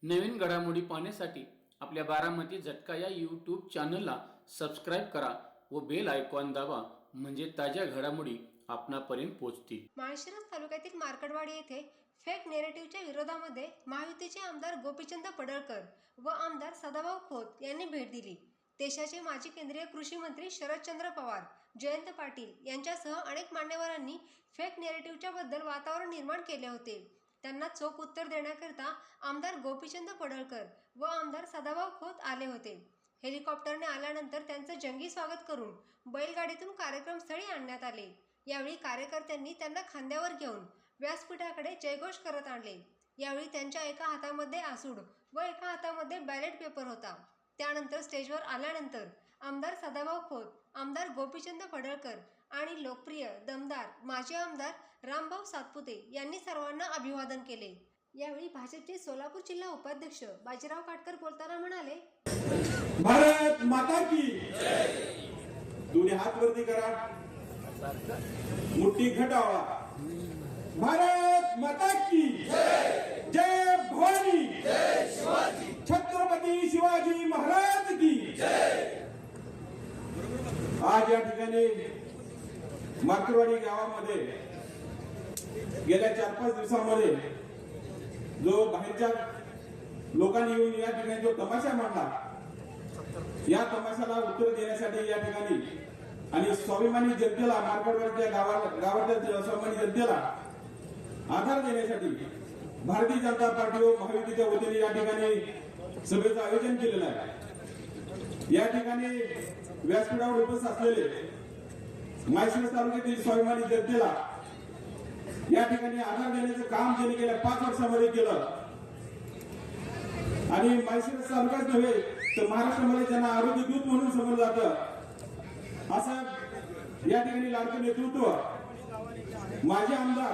नवीन घडामोडी पाहण्यासाठी आपल्या बारामती झटका या यूट्यूब चॅनलला सबस्क्राईब करा व बेल आयकॉन दाबा, म्हणजे ताज्या घडामोडी आपणापर्यंत पोहोचतील। माळशिरस तालुक्यातील मार्कडवाडी येथे फेक नेरेटिव्हच्या विरोधामध्ये महायुतीचे आमदार गोपीचंद पडळकर व आमदार सदाभाऊ खोत यांनी भेट दिली। देशाचे माजी केंद्रीय कृषी मंत्री शरदचंद्र पवार, जयंत पाटील यांच्यासह अनेक मान्यवरांनी फेक नेरेटिव्हच्या बद्दल वातावरण निर्माण केले होते। त्यांना चोख उत्तर देण्याकरिता आमदार गोपीचंद पडळकर व आमदार सदाभाऊ खोत आले होते। हेलिकॉप्टरने आल्यानंतर त्यांचे जंगी स्वागत करून बैलगाडीतून कार्यक्रमस्थळी आणण्यात आले। यावेळी कार्यकर्त्यांनी त्यांना खांद्यावर घेऊन व्यासपीठाकडे जयघोष करत आणले। यावेळी त्यांच्या एका हातामध्ये आसूड व एका हातामध्ये बॅलेट पेपर होता। त्यानंतर स्टेजवर आल्यानंतर आमदार सदाभाऊ खोत, आमदार गोपीचंद पडळकर आणि लोकप्रिय दमदार माजी आमदार रामभाऊ सातपुते यांनी सर्वांना अभिवादन केले। यावेळी भाजपचे सोलापूर जिल्हा उपाध्यक्ष बाजीराव काटकर बोलताना म्हणाले, भारत माता की दोन्ही हात वरती करा, मुट्ठी घटावा। भारत माता की जय भवानी, जय शिवाजी, छत्रपती शिवाजी महाराज की जय। आज या ठिकाणी मार्कडवाडी गावामध्ये गेल्या 4-5 दिवसांमध्ये जो बाहेरच्या लोकांनी येऊन या ठिकाणी जो तमाशा मांडला, या तमाशाला उत्तर देण्यासाठी या ठिकाणी आणि स्वाभिमानी जनतेला, मार्कडवाडीच्या गावातल्या स्वाभिमानी जनतेला आधार देण्यासाठी भारतीय जनता पार्टी व महायुतीच्या वतीने या ठिकाणी सभेचं आयोजन केलेलं आहे। या ठिकाणी व्यासपीठावर उपस्थित असलेले माळशिरस तालुक्यातील स्वाभिमानी जनतेला या ठिकाणी आधार देण्याचं काम ज्यांनी गेल्या 5 वर्षामध्ये केलं आणि माळशिरस तालुक्यात नव्हे तर महाराष्ट्रामध्ये ज्यांना आरोग्य दूत म्हणून समजलं जातं, असं या ठिकाणी लाडकं नेतृत्व माझे आमदार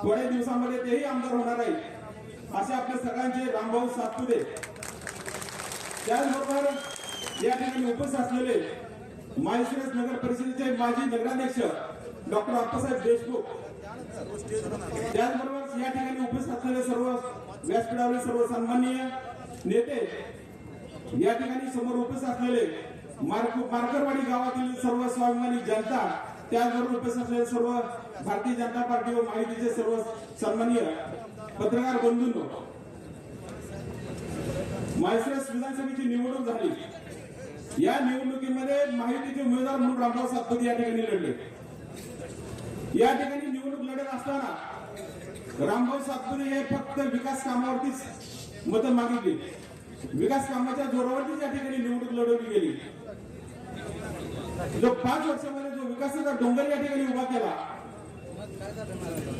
थोड्या दिवसांमध्ये तेही आमदार होणार आहे, असे आपले सगळ्यांचे रामभाऊ सातपुते। त्याचबरोबर या ठिकाणी उपस्थित असलेले माळशिरस नगर परिषदेचे माजी नगराध्यक्ष डॉक्टर अप्पासाहेब देशमुख, त्याचबरोबर या ठिकाणी उपस्थित असलेले सर्व व्यासपीठावरील सर्व सन्माननीय नेते, या ठिकाणी समोर उपस्थित असलेले मार्कडवाडी गावातील सर्व स्वाभिमानी जनता, त्याचबरोबर उपस्थित असलेले सर्व भारतीय जनता पार्टी व महायुतीचे सर्व सन्माननीय पत्रकार बंधूंनो, माळशिरस विधानसभेची निवडणूक झाली। या निवडणुकीमध्ये महायुतीचे उमेदवार म्हणून रामभाऊ सातपुते या ठिकाणी लढले। या ठिकाणी निवडणूक लढत असताना रामभाऊ सातपुते हे फक्त विकास कामावरतीच मतं मागितली, विकास कामाच्या जोरावरतीच या ठिकाणी निवडणूक लढवली गेली। जो 5 वर्षामध्ये जो विकासाचा डोंगर या ठिकाणी उभा केला,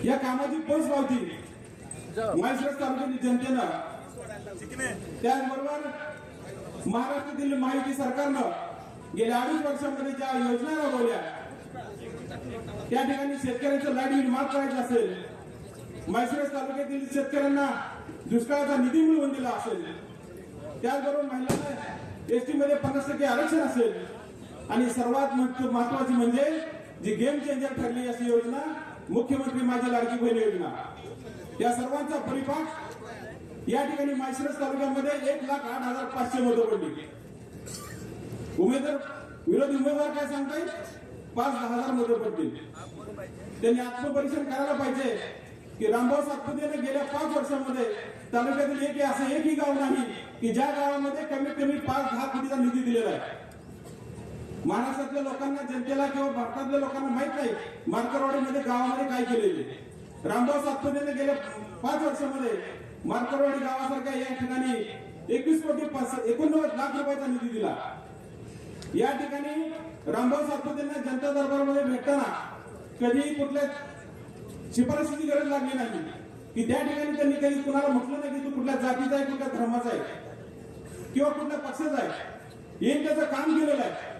या कामाची पोच पावती माळशिरस तालुक्यातील जनतेनं, त्याचबरोबर महाराष्ट्रातील महायुती सरकारनं गेल्या 2.5 वर्षांमध्ये ज्या योजना राबवल्या, त्या ठिकाणी शेतकऱ्यांचं लाईट बिल माफ करायचं असेल, माळशिरस तालुक्यातील शेतकऱ्यांना दुष्काळाचा निधी मिळवून दिला असेल, त्याचबरोबर महिलांना एसटी मध्ये 50% आरक्षण असेल, आणि सर्वात महत्वाची म्हणजे जी गेम चेंजर ठरली अशी योजना मुख्यमंत्री माझी लाडकी बहीण योजना, या सर्वांचा परिपाठ या ठिकाणी माळशिरस तालुक्यामध्ये 1,08,500 मतं पडली। विरोधी उमेदवार काय सांगतायत, 5-10 हजार मतं पडतील। त्यांनी आत्मपरीक्षण करायला पाहिजे की रामभाऊ सातपुतेने गेल्या 5 वर्षांमध्ये तालुक्यातील असं एकही गाव नाही की ज्या गावामध्ये कमीत कमी 5-10 कोटीचा निधी दिलेला आहे। महाराष्ट्रातल्या लोकांना, जनतेला किंवा भारतातल्या लोकांना माहित नाही मार्कडवाडीमध्ये गावामध्ये काय केलेले। रामभाऊ सातपुतेने गेल्या 5 वर्षांमध्ये मार्कडवाडी गावासारख्या या ठिकाणी 21,89 लाख रुपयाचा निधी दिला। या ठिकाणी रामभाऊ सातपुतेंना जनता दरबारामध्ये भेटताना कधी कुठल्या शिफारशीची गरज लागली नाही की त्या ठिकाणी त्यांनी कधी कुणाला म्हटलं नाही की तू कुठल्या जातीचा आहे, कुठल्या धर्माचा आहे किंवा कुठल्या पक्षाचा आहे। हे त्याचं काम केलेलं आहे।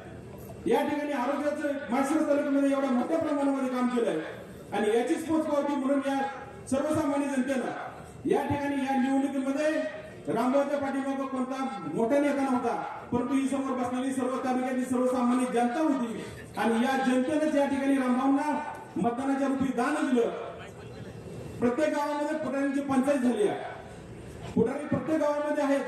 या ठिकाणी आरोग्याचं माळशिरस तालुक्यामध्ये एवढ्या मोठ्या प्रमाणामध्ये काम केलं आहे आणि याचीच पोचपावती म्हणून या सर्वसामान्य जनतेला या ठिकाणी या निवडणुकीमध्ये रामभाऊच्या पाठीमागे कोणता मोठा नेता नव्हता, परंतु ही समोर बसलेली सर्व तालुक्यातील सर्वसामान्य जनता होती आणि या जनतेनेच या ठिकाणी रामभाऊंना मतदानाच्या रूपी दान दिलं। प्रत्येक गावामध्ये पुढाऱ्यांची पंचायत झाली आहे। पुढारी प्रत्येक गावामध्ये आहेत,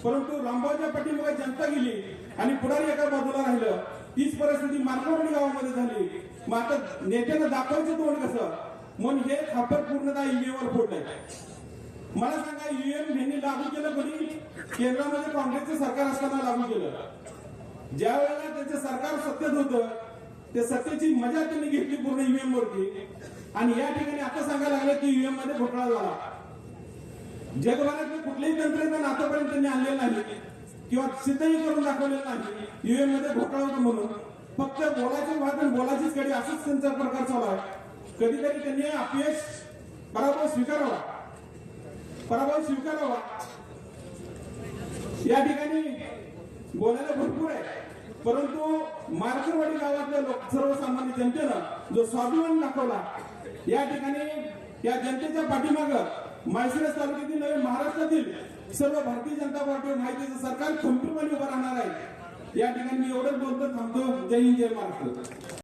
परंतु रामभाऊच्या पाठीमागे जनता गेली आणि पुढारी एका बाजूला राहिलं. तीच परिस्थिती मार्कवाडी गावामध्ये झाली. मग आता नेत्यानं दाखवायचं तोंड कसं? म्हणून हे खापर पूर्णतः ईव्हीएम वर फोडलंय. मला सांगा, ईव्हीएम यांनी लागू केलं कधी? केंद्रामध्ये काँग्रेसचं सरकार असताना लागू केलं. ज्या वेळेला त्याचं सरकार सत्तेत होतं, त्या सत्तेची मजा त्यांनी घेतली पूर्ण ईव्हीएम वरती. आणि या ठिकाणी आता सांगायला लागलं की ईव्हीएम मध्ये घोटाळा झाला. जगभरातलं कुठलेही तंत्रज्ञान आतापर्यंत त्यांनी आणलेलं नाही किंवा सिद्धही करून दाखवलेलं नाही ईव्हीएम मध्ये घोटाळा होतो म्हणून. फक्त बोलायचं वाद आणि बोलायचीच कडी, असंच त्यांचा प्रकार चालू आहे. कधीतरी त्यांनी अपयश पराभव स्वीकारावा. या ठिकाणी बोलायला भरपूर आहे, परंतु मार्करवाडी गावातल्या सर्वसामान्य जनतेनं जो स्वाभिमान दाखवला, या ठिकाणी या जनतेच्या पाठीमागं माळशिरस तालुक्यातील नवीन महाराष्ट्रातील सर्व भारतीय जनता पार्टी माहितीचं सरकार खंबीरपणे उभं राहणार आहे. या ठिकाणी मी एवढंच बोलतो, थांबतो. जय हिंद, जय महाराष्ट्र.